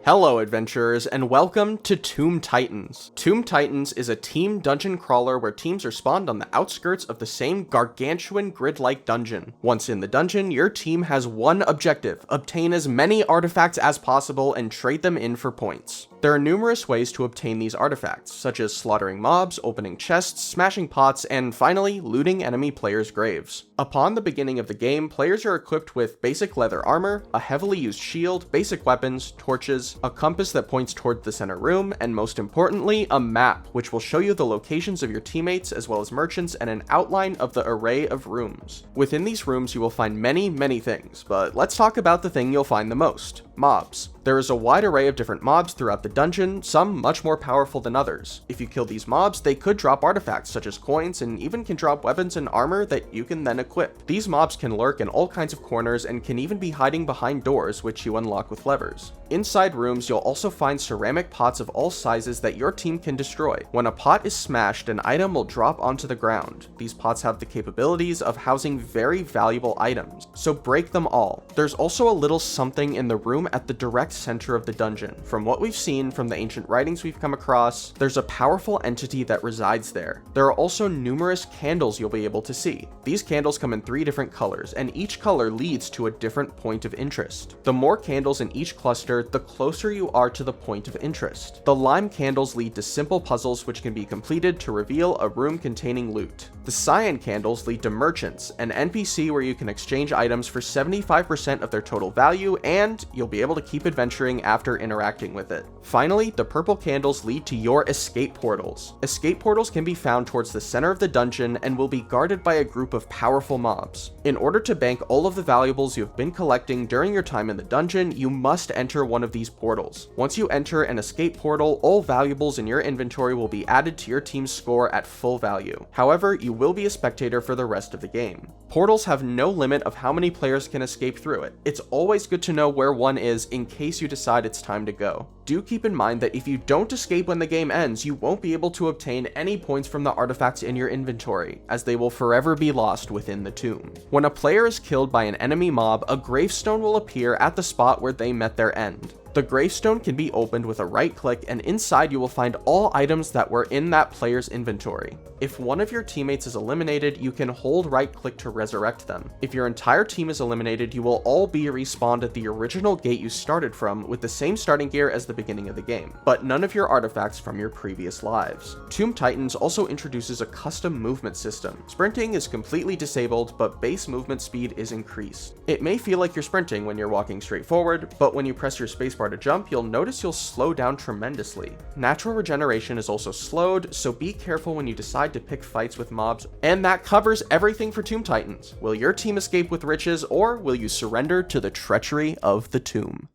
Hello adventurers, and welcome to Tomb Titans. Tomb Titans is a team dungeon crawler where teams are spawned on the outskirts of the same gargantuan grid-like dungeon. Once in the dungeon, your team has one objective: obtain as many artifacts as possible and trade them in for points. There are numerous ways to obtain these artifacts, such as slaughtering mobs, opening chests, smashing pots, and finally, looting enemy players' graves. Upon the beginning of the game, players are equipped with basic leather armor, a heavily used shield, basic weapons, torches, a compass that points toward the center room, and most importantly, a map, which will show you the locations of your teammates as well as merchants and an outline of the array of rooms. Within these rooms, you will find many things, but let's talk about the thing you'll find the most: mobs. There is a wide array of different mobs throughout the dungeon, some much more powerful than others. If you kill these mobs, they could drop artifacts such as coins and even can drop weapons and armor that you can then equip. These mobs can lurk in all kinds of corners and can even be hiding behind doors, which you unlock with levers. Inside rooms, you'll also find ceramic pots of all sizes that your team can destroy. When a pot is smashed, an item will drop onto the ground. These pots have the capabilities of housing very valuable items, so break them all. There's also a little something in the room at the direct center of the dungeon. From what we've seen from the ancient writings we've come across, there's a powerful entity that resides there. There are also numerous candles you'll be able to see. These candles come in 3 different colors, and each color leads to a different point of interest. The more candles in each cluster, the closer you are to the point of interest. The lime candles lead to simple puzzles which can be completed to reveal a room containing loot. The cyan candles lead to merchants, an NPC where you can exchange items for 75% of their total value, and you'll be able to keep adventuring after interacting with it. Finally, the purple candles lead to your escape portals. Escape portals can be found towards the center of the dungeon and will be guarded by a group of powerful mobs. In order to bank all of the valuables you've been collecting during your time in the dungeon, you must enter one of these portals. Once you enter an escape portal, all valuables in your inventory will be added to your team's score at full value. However, you will be a spectator for the rest of the game. Portals have no limit of how many players can escape through it. It's always good to know where one is in case you decide it's time to go. Do keep in mind that if you don't escape when the game ends, you won't be able to obtain any points from the artifacts in your inventory, as they will forever be lost within the tomb. When a player is killed by an enemy mob, a gravestone will appear at the spot where they met their end. The gravestone can be opened with a right click, and inside you will find all items that were in that player's inventory. If one of your teammates is eliminated, you can hold right click to resurrect them. If your entire team is eliminated, you will all be respawned at the original gate you started from with the same starting gear as the beginning of the game, but none of your artifacts from your previous lives. Tomb Titans also introduces a custom movement system. Sprinting is completely disabled, but base movement speed is increased. It may feel like you're sprinting when you're walking straight forward, but when you press your spacebar to jump, you'll notice you'll slow down tremendously. Natural regeneration is also slowed, so be careful when you decide to pick fights with mobs. And that covers everything for Tomb Titans. Will your team escape with riches, or will you surrender to the treachery of the tomb?